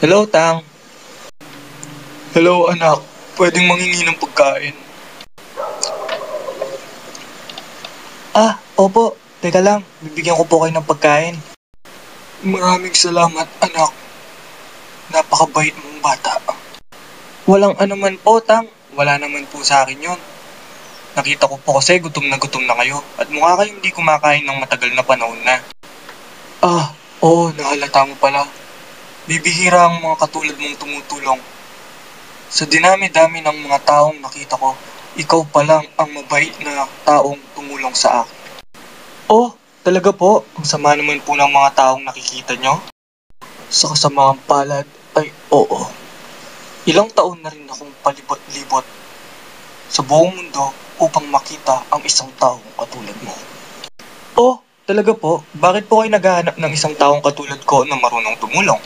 Hello, Tang. Hello, anak. Pwedeng mangingi ng pagkain. Opo. Teka lang, bibigyan ko po kayo ng pagkain. Maraming salamat, anak. Napakabait mong bata. Walang anuman po, Tang. Wala naman po sa akin yon. Nakita ko po kasi gutom na kayo at mukha kayong hindi kumakain ng matagal na panahon na. Oo, nahalata mo pala. Bibihira ang mga katulad mong tumutulong. Sa dinami-dami ng mga taong nakita ko, ikaw pa lang ang mabait na taong tumulong sa akin. Oh, talaga po? Ang sama naman po ng mga taong nakikita nyo? Sa kasamaang palad ay oo. Ilang taon na rin akong palibot-libot sa buong mundo upang makita ang isang taong katulad mo. Oh, talaga po? Bakit po kayo naghahanap ng isang taong katulad ko na marunong tumulong?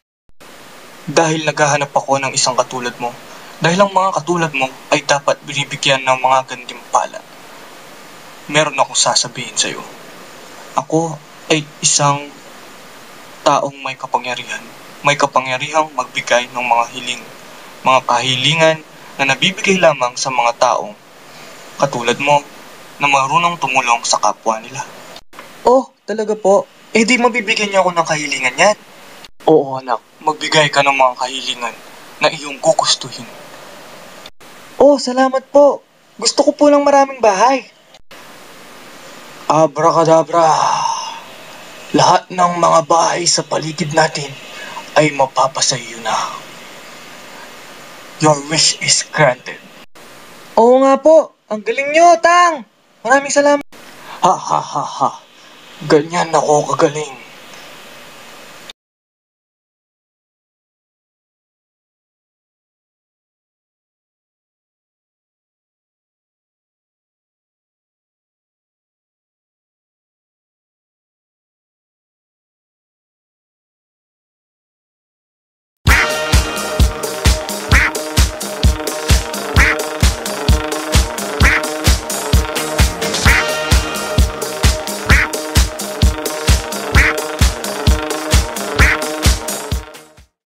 Dahil naghahanap ako ng isang katulad mo. Dahil ang mga katulad mo ay dapat binibigyan ng mga gantimpala. Meron akong sasabihin sa iyo. Ako ay isang taong may kapangyarihan. May kapangyarihang magbigay ng mga kahilingan na nabibigay lamang sa mga taong katulad mo na marunong tumulong sa kapwa nila. Oh, talaga po? Di mabibigyan niyo ako ng kahilingan yan. Oo anak, magbigay ka ng mga kahilingan na iyong gugustuhin. Oh, salamat po. Gusto ko po ng maraming bahay. Abracadabra. Lahat ng mga bahay sa paligid natin ay mapapasa iyo na. Your wish is granted. Oo nga po. Ang galing nyo, Tang. Maraming salamat. Ha ha ha ha. Ganyan ako kagaling.